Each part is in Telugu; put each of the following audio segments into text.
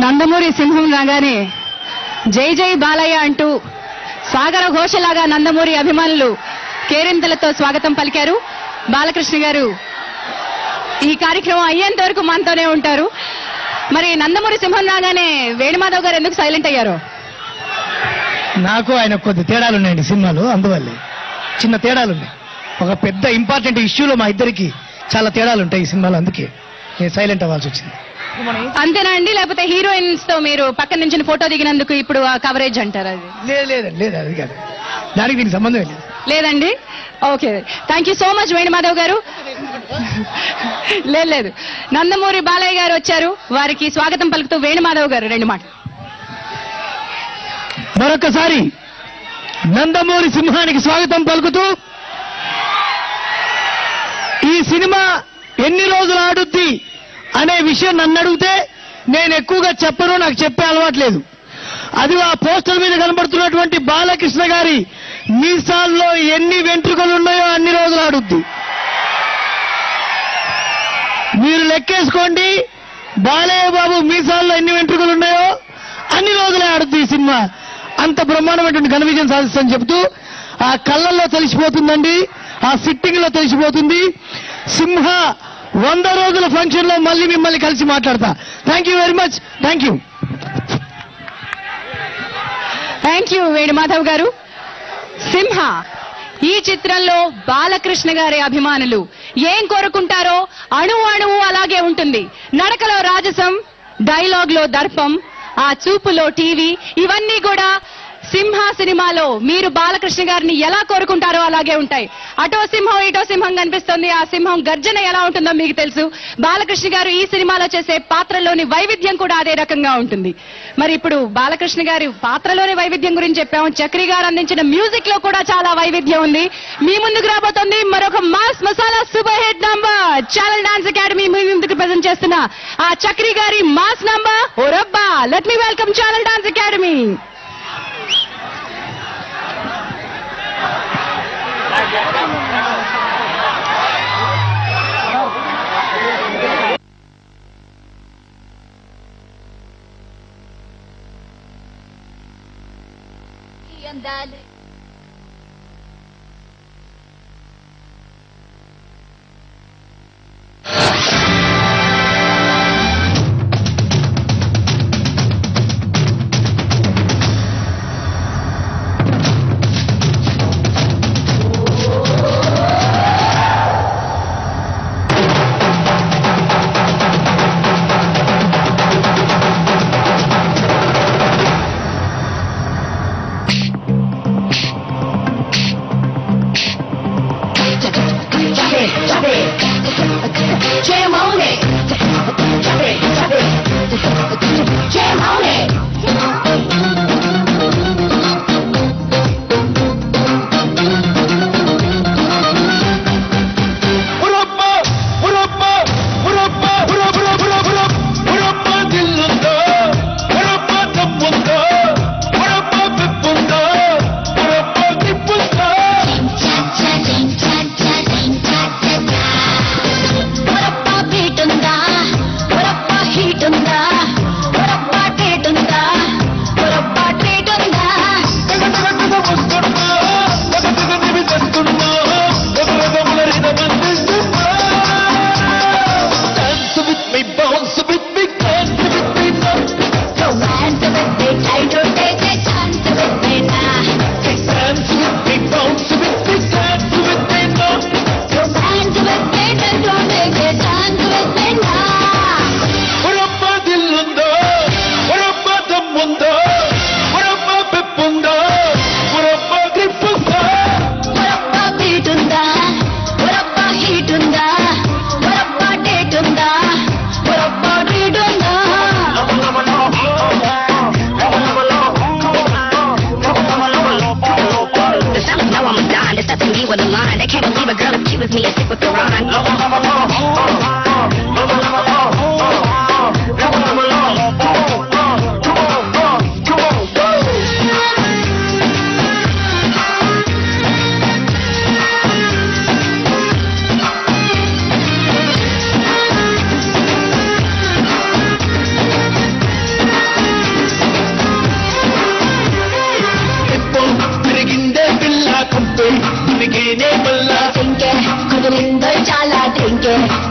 నందమూరి సింహం రాగానే జై జై బాలయ్య అంటూ సాగర ఘోషలాగా నందమూరి అభిమానులు కేరింతలతో స్వాగతం పలికారు. బాలకృష్ణ గారు ఈ కార్యక్రమం అయ్యేంత వరకు మనతోనే ఉంటారు. మరి నందమూరి సింహం రాగానే వేణుమాధవ్ గారు ఎందుకు సైలెంట్ అయ్యారు? నాకు ఆయన కొద్ది తేడాలున్నాయండి సినిమాలో, అందువల్లే చిన్న తేడాలున్నాయి. ఒక పెద్ద ఇంపార్టెంట్ ఇష్యూలో మా ఇద్దరికి చాలా తేడాలుంటాయి ఈ సినిమాలో, అందుకే నేను సైలెంట్ అవ్వాల్సి వచ్చింది. అంతేనా అండి, లేకపోతే హీరోయిన్స్ తో మీరు పక్కన నుంచి ఫోటో దిగినందుకు ఇప్పుడు కవరేజ్ అంటారు? అది లేదు అది కాదు, దానికి దీనికి సంబంధం లేదు. లేదండి, okay, thank you so much Venumadhav గారు. లేదు, నందమూరి బాలయ్య గారు వచ్చారు, వారికి స్వాగతం పలుకుతూ వేణుమాధవ్ గారు 2 మాటలు. మరొకసారి నందమూరి సింహానికి స్వాగతం పలుకుతూ, ఈ సినిమా ఎన్ని రోజులు ఆడుద్ది అనే విషయం నన్ను అడిగితే నేను ఎక్కువగా చెప్పను, నాకు చెప్పే అలవాట్లేదు. అది ఆ పోస్టర్ మీద కనబడుతున్నటువంటి బాలకృష్ణ గారి మీసాల్లో ఎన్ని వెంట్రుకలు ఉన్నాయో అన్ని రోజులు ఆడుద్ది. మీరు లెక్కేసుకోండి, బాలయ్య బాబు మీసాల్లో ఎన్ని వెంట్రుకలు ఉన్నాయో అన్ని రోజులే ఆడుద్ది ఈ సినిమా. అంత బ్రహ్మాండమైనటువంటి ఘన విజయం సాధిస్తుందని చెబుతూ, ఆ కళ్ళల్లో తెలిసిపోతుందండి, ఆ సిట్టింగ్ లో తెలిసిపోతుంది. సింహ 100 రోజుల ఫంక్షన్ లో మళ్ళీ మిమ్మల్ని కలిసి మాట్లాడతా. Thank you very much. Thank you. Thank you Venumadhav గారు. సింహ ఈ చిత్రంలో బాలకృష్ణ గారి అభిమానులు ఏం కోరుకుంటారో అణువు అణువు అలాగే ఉంటుంది. నడకలో రాజసం, డైలాగ్ లో దర్పం, ఆ చూపులో టీవీ, ఇవన్నీ కూడా సింహ సినిమాలో మీరు బాలకృష్ణ గారిని ఎలా కోరుకుంటారో అలాగే ఉంటాయి. అటో సింహం ఇటో సింహం కనిపిస్తుంది, ఆ సింహం గర్జన ఎలా ఉంటుందో మీకు తెలుసు. బాలకృష్ణ గారు ఈ సినిమాలో చేసే పాత్రలోని వైవిధ్యం కూడా అదే రకంగా ఉంటుంది. మరి ఇప్పుడు బాలకృష్ణ గారి పాత్రలోని వైవిధ్యం గురించి చెప్పాము, చక్రి గారు అందించిన మ్యూజిక్ లో కూడా చాలా వైవిధ్యం ఉంది. మీ ముందుకు రాబోతోంది మరొక mass masala super hit number. Channel dance academy మీ ముందుకు ప్రజెంట్ చేస్తున్న ఆ చక్రి గారి mass number O Rabba. Let me welcome channel dance academy. Dale. Jam on it. Jump it, jump it. Jam on it.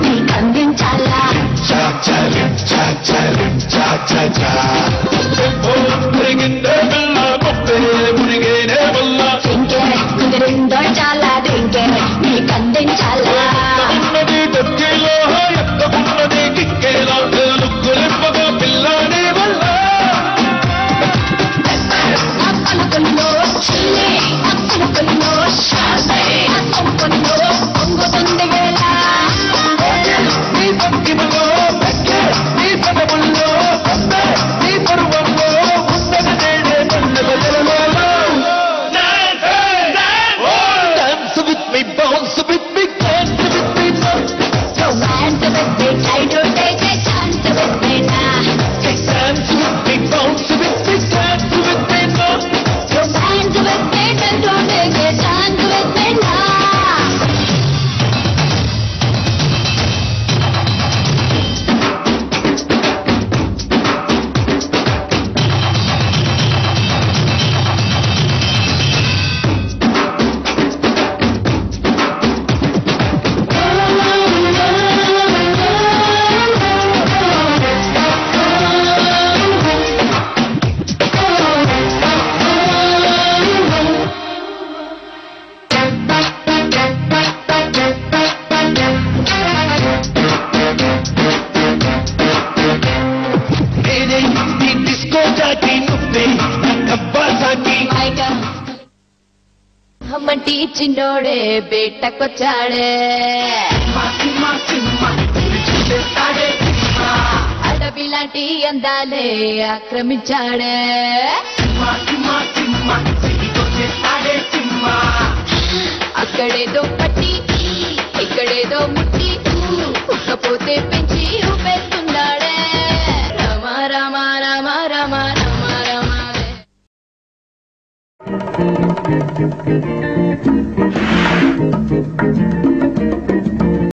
నీకు అందించాలా డ్రింకే కుదిరిందో చాలా డ్రింకే నీకు అందించాలా అప్పనుకుల్లో చిల్లి అప్పనుకుల్లో శాసే అప్పనుకుల్లో పొంగుతుంది వేళ అమ్మంటి చిన్నోడే బేటకొచ్చాడే అడవి లాంటి అందాలే ఆక్రమించాడే అక్కడేదో పట్టి ఇక్కడేదో ముట్టి ఉక్కపోతే పెంచి ఊపేస్తే